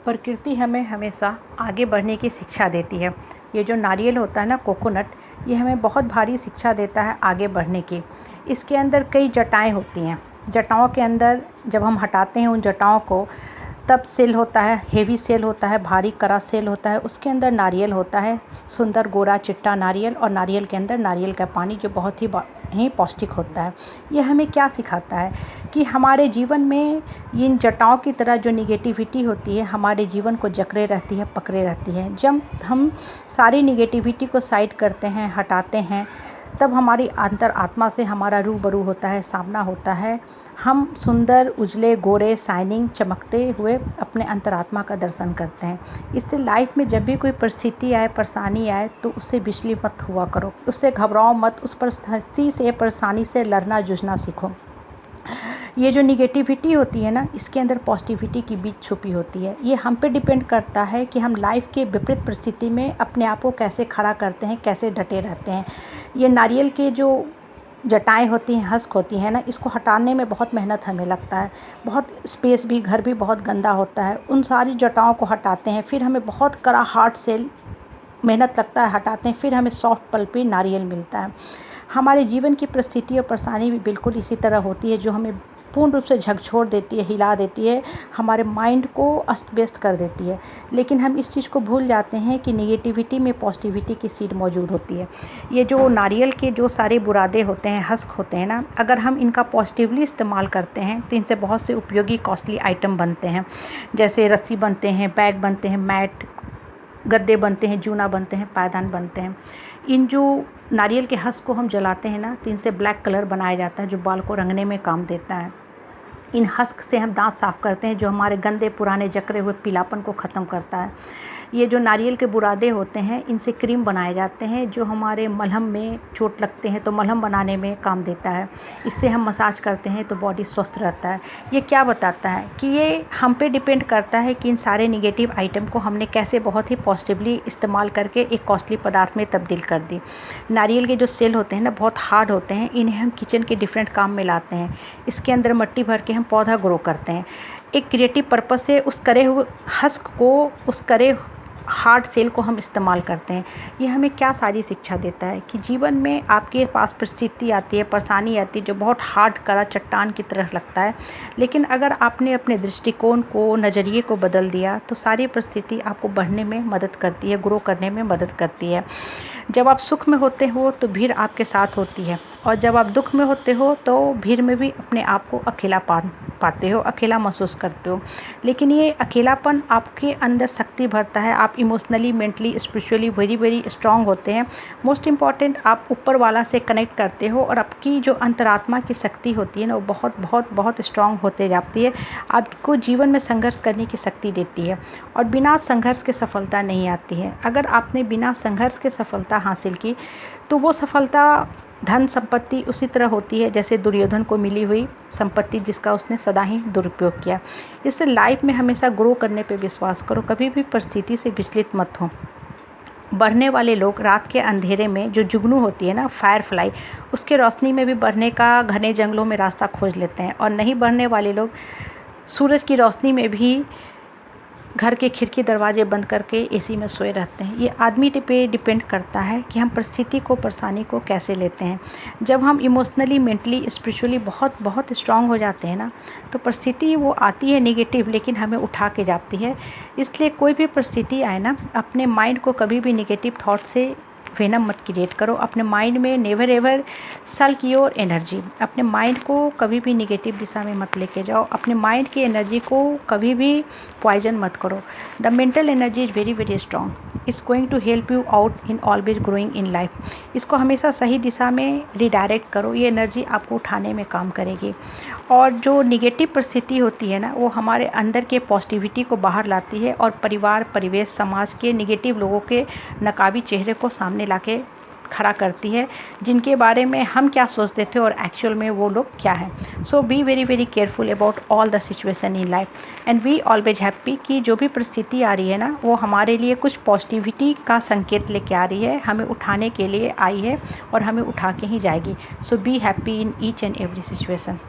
प्रकृति हमें हमेशा आगे बढ़ने की शिक्षा देती है। ये जो नारियल होता है ना, कोकोनट, ये हमें बहुत भारी शिक्षा देता है आगे बढ़ने की। इसके अंदर कई जटाएँ होती हैं। जटाओं के अंदर जब हम हटाते हैं उन जटाओं को, तब सेल होता है, हेवी सेल होता है, भारी कड़ा सेल होता है। उसके अंदर नारियल होता है, सुंदर गोरा चिट्टा नारियल, और नारियल के अंदर नारियल का पानी जो बहुत ही पौष्टिक होता है। ये हमें क्या सिखाता है कि हमारे जीवन में इन जटाओं की तरह जो निगेटिविटी होती है हमारे जीवन को जकड़े रहती है, पकड़े रहती है। जब हम सारी निगेटिविटी को साइड करते हैं, हटाते हैं, तब हमारी अंतर आत्मा से हमारा रूबरू होता है, सामना होता है। हम सुंदर, उजले, गोरे, शाइनिंग, चमकते हुए अपने अंतरात्मा का दर्शन करते हैं। इसलिए लाइफ में जब भी कोई परिस्थिति आए, परेशानी आए, तो उससे विचलित मत हुआ करो, उससे घबराओ मत, उस परिस्थिति से, परेशानी से लड़ना जूझना सीखो। ये जो निगेटिविटी होती है ना, इसके अंदर पॉजिटिविटी की बीज छुपी होती है। ये हम पे डिपेंड करता है कि हम लाइफ के विपरीत परिस्थिति में अपने आप को कैसे खड़ा करते हैं, कैसे डटे रहते हैं। ये नारियल के जो जटाएँ होती हैं, हस्क होती हैं ना, इसको हटाने में बहुत मेहनत हमें लगता है। बहुत स्पेस भी, घर भी बहुत गंदा होता है। उन सारी जटाओं को हटाते हैं, फिर हमें बहुत कड़ा हार्ड से मेहनत लगता है, हटाते हैं, फिर हमें सॉफ्ट पल्पी नारियल मिलता है। हमारे जीवन की परिस्थिति और परेशानी भी बिल्कुल इसी तरह होती है, जो हमें पूर्ण रूप से झकझोर देती है, हिला देती है, हमारे माइंड को अस्त व्यस्त कर देती है। लेकिन हम इस चीज़ को भूल जाते हैं कि निगेटिविटी में पॉजिटिविटी की सीड मौजूद होती है। ये जो नारियल के जो सारे बुरादे होते हैं, हस्क होते हैं ना, अगर हम इनका पॉजिटिवली इस्तेमाल करते हैं तो इनसे बहुत से उपयोगी कॉस्टली आइटम बनते हैं। जैसे रस्सी बनते हैं, बैग बनते हैं, मैट, गद्दे बनते हैं, जूना बनते हैं, पायदान बनते हैं। इन जो नारियल के हस्क को हम जलाते हैं ना, तो इनसे ब्लैक कलर बनाया जाता है, जो बाल को रंगने में काम देता है। इन हस्क से हम दांत साफ़ करते हैं, जो हमारे गंदे पुराने जकड़े हुए पीलापन को ख़त्म करता है। ये जो नारियल के बुरादे होते हैं, इनसे क्रीम बनाए जाते हैं, जो हमारे मलहम में चोट लगते हैं तो मलहम बनाने में काम देता है। इससे हम मसाज करते हैं तो बॉडी स्वस्थ रहता है। ये क्या बताता है कि ये हम पे डिपेंड करता है कि इन सारे निगेटिव आइटम को हमने कैसे बहुत ही पॉजिटिवली इस्तेमाल करके एक कॉस्टली पदार्थ में तब्दील कर दी। नारियल के जो सेल होते हैं ना, बहुत हार्ड होते हैं। इन्हें हम किचन के डिफरेंट काम में लाते हैं। इसके अंदर मिट्टी भर के हम पौधा ग्रो करते हैं। एक क्रिएटिव पर्पस से उस करे हुए हस्क को, उस करे हार्ड सेल को हम इस्तेमाल करते हैं। ये हमें क्या सारी शिक्षा देता है कि जीवन में आपके पास परिस्थिति आती है, परेशानी आती है, जो बहुत हार्ड कड़ा चट्टान की तरह लगता है। लेकिन अगर आपने अपने दृष्टिकोण को, नज़रिए को बदल दिया, तो सारी परिस्थिति आपको बढ़ने में मदद करती है, ग्रो करने में मदद करती है। जब आप सुख में होते हो तो भीड़ आपके साथ होती है, और जब आप दुख में होते हो तो भीड़ में भी अपने आप को अकेला पाते हो, अकेला महसूस करते हो। लेकिन ये अकेलापन आपके अंदर शक्ति भरता है। आप emotionally, mentally, spiritually very very strong होते हैं। मोस्ट इम्पॉर्टेंट, आप ऊपर वाला से कनेक्ट करते हो, और आपकी जो अंतरात्मा की शक्ति होती है ना, वो बहुत बहुत बहुत स्ट्रांग होते जाती है। आपको जीवन में संघर्ष करने की शक्ति देती है, और बिना संघर्ष के सफलता नहीं आती है। अगर आपने बिना संघर्ष के सफलता हासिल की, तो वो सफलता, धन संपत्ति उसी तरह होती है जैसे दुर्योधन को मिली हुई संपत्ति, जिसका उसने सदा ही दुरुपयोग किया। इससे लाइफ में हमेशा ग्रो करने पे विश्वास करो, कभी भी परिस्थिति से विचलित मत हो। बढ़ने वाले लोग रात के अंधेरे में, जो जुगनू होती है ना, फायर फ्लाई, उसके रोशनी में भी बढ़ने का घने जंगलों में रास्ता खोज लेते हैं। और नहीं बढ़ने वाले लोग सूरज की रोशनी में भी घर के खिड़की दरवाजे बंद करके एसी में सोए रहते हैं। ये आदमी पे डिपेंड करता है कि हम परिस्थिति को, परेशानी को कैसे लेते हैं। जब हम इमोशनली, मेंटली, स्पिरिचुअली बहुत बहुत स्ट्रांग हो जाते हैं ना, तो परिस्थिति वो आती है नेगेटिव, लेकिन हमें उठा के जाती है। इसलिए कोई भी परिस्थिति आए ना, अपने माइंड को कभी भी नेगेटिव थॉट से वेनम मत क्रिएट करो। अपने माइंड में नेवर एवर सल्क योर एनर्जी। अपने माइंड को कभी भी निगेटिव दिशा में मत लेके जाओ। अपने माइंड की एनर्जी को कभी भी पॉइजन मत करो। The mental energy is very very strong. It's going to help you out in always growing in life. इसको हमेशा सही दिशा में रिडायरेक्ट करो। ये एनर्जी आपको उठाने में काम करेगी। और जो निगेटिव परिस्थिति होती है ना, वो हमारे अंदर के पॉजिटिविटी को बाहर लाती है, और परिवार, परिवेश, समाज के निगेटिव लोगों के नकाबी चेहरे को सामने लाके खड़ा करती है, जिनके बारे में हम क्या सोचते थे और एक्चुअल में वो लोग क्या हैं। So be very very careful about all the situation in life and be always happy कि जो भी परिस्थिति आ रही है ना, वो हमारे लिए कुछ पॉजिटिविटी का संकेत लेके आ रही है, हमें उठाने के लिए आई है, और हमें उठा के ही जाएगी। So be happy in each and every situation.